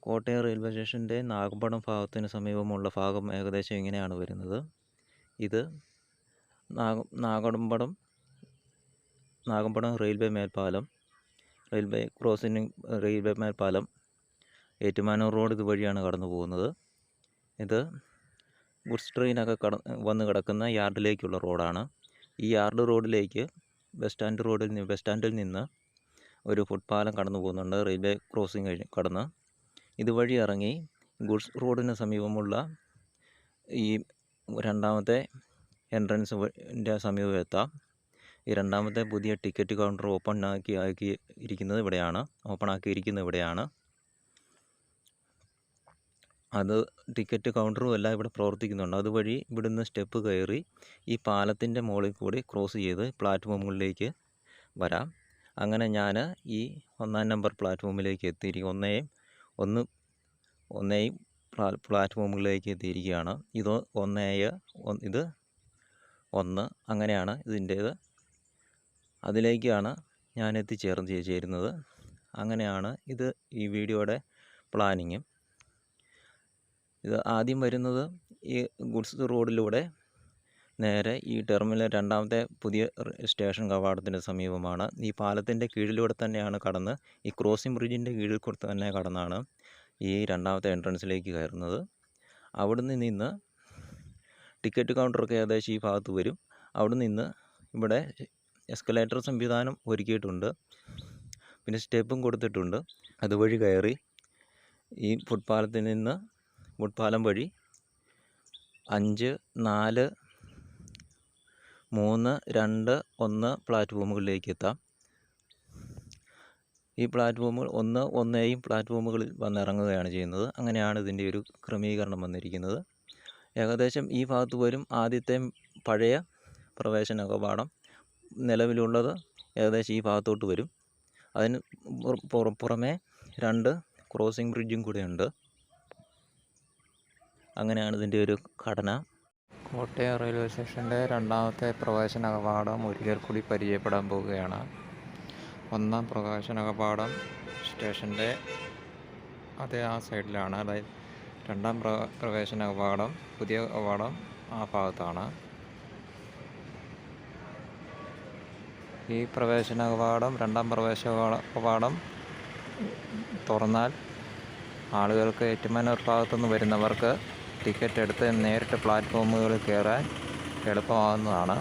Kottayam railway സ്റ്റേഷൻ്റെ നാഗമ്പടം ഭാഗത്തിന് സമീപമുള്ള ഭാഗം ഏകദേശം ഇങ്ങനെയാണ് വരുന്നത്. ഇത് നാഗമ്പടം റെയിൽവേ മേൽപ്പാലം, റെയിൽവേ ക്രോസിംഗ് റെയിൽവേ മേൽപ്പാലം, ഏറ്റുമാനൂർ റോഡ് ഇതുവഴിയാണ് കടന്നു പോകുന്നത്. ഇത് ഗുഡ്സ് ട്രെയിനൊക്കെ വന്ന് കിടക്കുന്ന യാർഡിലേക്കുള്ള റോഡാണ്. ഈ യാർഡ് റോഡിലേക്ക് ബസ് സ്റ്റാൻഡിൽ നിന്ന് ഒരു ഫുട്പാലം കടന്നു പോകുന്നുണ്ട്. റെയിൽവേ ക്രോസിംഗ് കടന്ന് ഇതുവഴി ഇറങ്ങി ഗുഡ്സ് റോഡിന് സമീപമുള്ള ഈ രണ്ടാമത്തെ എൻട്രൻസിൻ്റെ സമീപം എത്താം. ഈ രണ്ടാമത്തെ പുതിയ ടിക്കറ്റ് കൗണ്ടർ ഓപ്പൺ ആക്കിയിരിക്കുന്നത് ഇവിടെയാണ്. അത് ടിക്കറ്റ് കൗണ്ടറും എല്ലാം ഇവിടെ പ്രവർത്തിക്കുന്നുണ്ട്. അതുവഴി ഇവിടുന്ന് സ്റ്റെപ്പ് കയറി ഈ പാലത്തിൻ്റെ മുകളിൽ കൂടി ക്രോസ് ചെയ്ത് പ്ലാറ്റ്ഫോമുകളിലേക്ക് വരാം. അങ്ങനെ ഞാൻ ഈ 1-ാം നമ്പർ പ്ലാറ്റ്ഫോമിലേക്ക് എത്തിയിരിക്കും. ഒന്നേയും പ്ലാറ്റ്ഫോമുകളിലേക്ക് എത്തിയിരിക്കുകയാണ്. ഇത് 1 അങ്ങനെയാണ് ഇതിൻ്റേത്. അതിലേക്കാണ് ഞാൻ ചേരുന്നത്. അങ്ങനെയാണ് ഈ വീഡിയോയുടെ പ്ലാനിങ്. ഇത് ആദ്യം വരുന്നത് ഈ ഗുഡ്സ് റോഡിലൂടെ നേരെ ഈ ടെർമിനൽ രണ്ടാമത്തെ പുതിയ സ്റ്റേഷൻ കവാടത്തിൻ്റെ സമീപമാണ്. ഈ പാലത്തിൻ്റെ കീഴിലൂടെ തന്നെയാണ് കടന്ന്, ഈ ക്രോസിംഗ് ബ്രിഡ്ജിൻ്റെ കീഴിൽ കൂടെ തന്നെ കടന്നാണ് ഈ രണ്ടാമത്തെ എൻട്രൻസിലേക്ക് കയറുന്നത്. അവിടുന്ന് നിന്ന് ടിക്കറ്റ് കൗണ്ടറൊക്കെ ഏകദേശം ഈ ഭാഗത്ത് വരും. അവിടെ നിന്ന് ഇവിടെ എസ്കലേറ്റർ സംവിധാനം ഒരുക്കിയിട്ടുണ്ട്, പിന്നെ സ്റ്റെപ്പും കൊടുത്തിട്ടുണ്ട്. അതുവഴി കയറി ഈ ഫുട്പാലം വഴി 5, 4, 3, 2, 1 പ്ലാറ്റ്ഫോമുകളിലേക്ക് എത്താം. ഈ പ്ലാറ്റ്ഫോമുകൾ 1-യും പ്ലാറ്റ്ഫോമുകളിൽ വന്നിറങ്ങുകയാണ് ചെയ്യുന്നത്. അങ്ങനെയാണ് ഇതിൻ്റെ ഒരു ക്രമീകരണം വന്നിരിക്കുന്നത്. ഏകദേശം ഈ ഭാഗത്ത് വരും ആദ്യത്തെ പഴയ പ്രവേശന കവാടം. നിലവിലുള്ളത് ഏകദേശം ഈ ഭാഗത്തോട്ട് വരും. അതിന് പുറമേ 2 ക്രോസിംഗ് ബ്രിഡ്ജും കൂടെയുണ്ട്. അങ്ങനെയാണ് ഇതിൻ്റെ ഒരു ഘടന. കോട്ടയം റെയിൽവേ സ്റ്റേഷൻ്റെ രണ്ടാമത്തെ പ്രവേശന കവാടം ഒരിക്കൽ കൂടി പരിചയപ്പെടാൻ പോവുകയാണ്. 1-ാം പ്രവേശന കവാടം സ്റ്റേഷൻ്റെ ആ സൈഡിലാണ്. അതായത് 2-ാം പ്രവേശന കവാടം, പുതിയ കവാടം ആ ഭാഗത്താണ്. ഈ പ്രവേശന കവാടം 2-ാം പ്രവേശന കവാടം തുറന്നാൽ ആളുകൾക്ക് ഏറ്റുമാനൂർ ഭാഗത്തുനിന്ന് വരുന്നവർക്ക് ടിക്കറ്റ് എടുത്ത് നേരിട്ട് പ്ലാറ്റ്ഫോമുകളിൽ കയറാൻ എളുപ്പമാകുന്നതാണ്.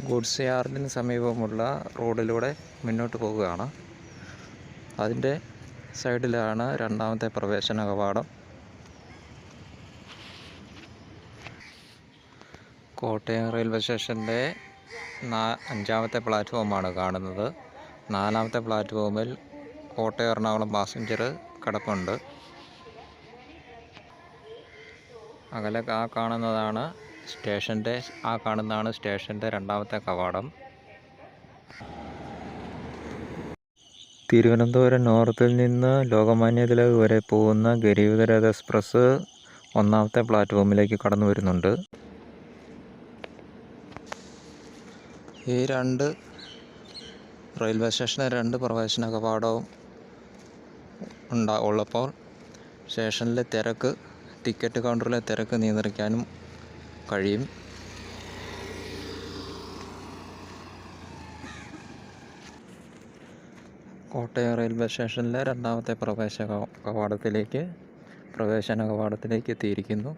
ഗുഡ്സ് യാർഡിന് സമീപമുള്ള റോഡിലൂടെ മുന്നോട്ട് പോവുകയാണ്. അതിൻ്റെ സൈഡിലാണ് 2-ാമത്തെ പ്രവേശന കവാടം. കോട്ടയം റെയിൽവേ സ്റ്റേഷൻ്റെ 5-ാമത്തെ പ്ലാറ്റ്ഫോമാണ് കാണുന്നത്. 4-ാമത്തെ പ്ലാറ്റ്ഫോമിൽ കോട്ടയം എറണാകുളം പാസഞ്ചർ കിടപ്പുണ്ട്. അകലെ കാണുന്നതാണ് സ്റ്റേഷൻ്റെ 2-ാമത്തെ കവാടം. തിരുവനന്തപുരം നോർത്തിൽ നിന്ന് ലോകമാന്യ തിലക് വരെ പോകുന്ന ഗരീബ് എക്സ്പ്രസ് 1-ാമത്തെ പ്ലാറ്റ്ഫോമിലേക്ക് കടന്നു വരുന്നുണ്ട്. ഈ റെയിൽവേ സ്റ്റേഷന് 2 പ്രവേശന കവാടവും ഉള്ളപ്പോൾ സ്റ്റേഷനിലെ ടിക്കറ്റ് കൗണ്ടറിലെ തിരക്ക് നിയന്ത്രിക്കാനും കഴിയും. കോട്ടയം റെയിൽവേ സ്റ്റേഷനിലെ 2-ാമത്തെ പ്രവേശന കവാടത്തിലേക്ക് എത്തിയിരിക്കുന്നു.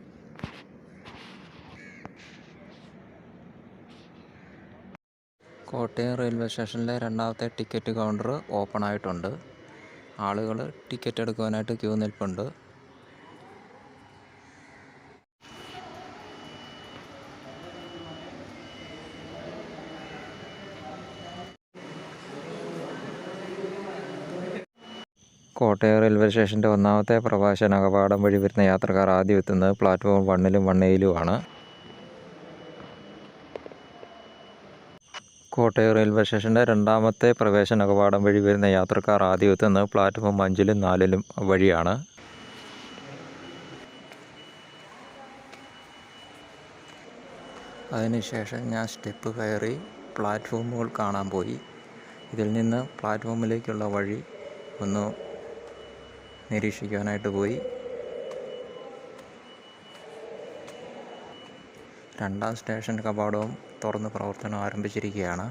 കോട്ടയം റെയിൽവേ സ്റ്റേഷനിലെ 2-ാമത്തെ ടിക്കറ്റ് കൗണ്ടർ ഓപ്പൺ ആയിട്ടുണ്ട്. ആളുകൾ ടിക്കറ്റ് എടുക്കുവാനായിട്ട് ക്യൂ നിൽപ്പുണ്ട്. കോട്ടയം റെയിൽവേ സ്റ്റേഷൻ്റെ 1-ാമത്തെ പ്രവേശന കവാടം വഴി വരുന്ന യാത്രക്കാർ ആദ്യം എത്തുന്നത് പ്ലാറ്റ്ഫോം 1-ലും 1Aയിലുമാണ്. കോട്ടയം റെയിൽവേ സ്റ്റേഷൻ്റെ 2-ാമത്തെ പ്രവേശന കവാടം വഴി വരുന്ന യാത്രക്കാർ ആദ്യം എത്തുന്നത് പ്ലാറ്റ്ഫോം 5-ലും 4-ലും വഴിയാണ്. അതിനുശേഷം ഞാൻ സ്റ്റെപ്പ് കയറി പ്ലാറ്റ്ഫോമുകൾ കാണാൻ പോയി. ഇതിൽ നിന്ന് പ്ലാറ്റ്ഫോമിലേക്കുള്ള വഴി ഒന്ന് നിരീക്ഷിക്കാനായിട്ട് പോയി. രണ്ടാം സ്റ്റേഷൻ കവാടവും തുറന്ന് പ്രവർത്തനം ആരംഭിച്ചിരിക്കുകയാണ്.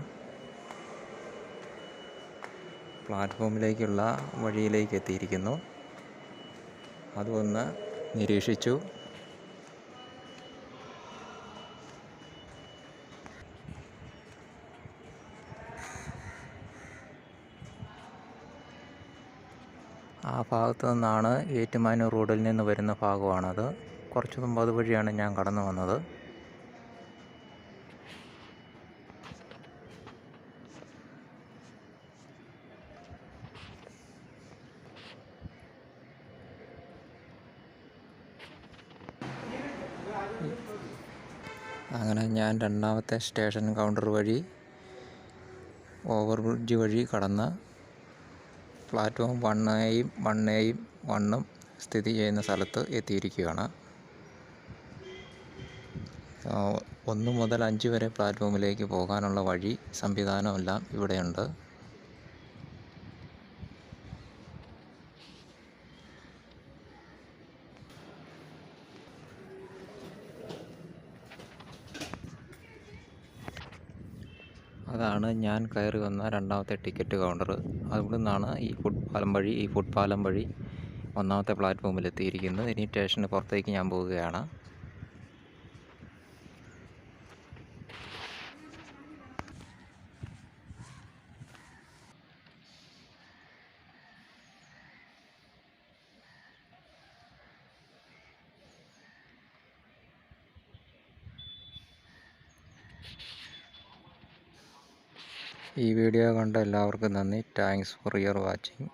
പ്ലാറ്റ്ഫോമിലേക്കുള്ള വഴിയിലേക്ക് എത്തിയിരിക്കുന്നു. അതൊന്ന് നിരീക്ഷിച്ചു. ആ ഭാഗത്തു നിന്നാണ് ഏറ്റുമാനൂർ റോഡിൽ നിന്ന് വരുന്ന ഭാഗമാണത്. കുറച്ച് മുമ്പ് അതുവഴിയാണ് ഞാൻ കടന്നു വന്നത്. അങ്ങനെ ഞാൻ രണ്ടാമത്തെ സ്റ്റേഷൻ കൗണ്ടർ വഴി ഓവർ ബ്രിഡ്ജ് വഴി കടന്ന് പ്ലാറ്റ്ഫോം 1 സ്ഥിതി ചെയ്യുന്ന സ്ഥലത്ത് എത്തിയിരിക്കുകയാണ്. 1 മുതൽ 5 വരെ പ്ലാറ്റ്ഫോമിലേക്ക് പോകാനുള്ള വഴി സംവിധാനമെല്ലാം ഇവിടെയുണ്ട്. അതാണ് ഞാൻ കയറി വന്ന രണ്ടാമത്തെ ടിക്കറ്റ് കൗണ്ടർ. അവിടെ നിന്നാണ് ഈ ഫുട്പാലം വഴി ഒന്നാമത്തെ പ്ലാറ്റ്ഫോമിൽ എത്തിയിരിക്കുന്നത്. ഇനി സ്റ്റേഷന് പുറത്തേക്ക് ഞാൻ പോവുകയാണ്. ഈ വീഡിയോ കണ്ട എല്ലാവർക്കും നന്ദി. Thanks for your watching.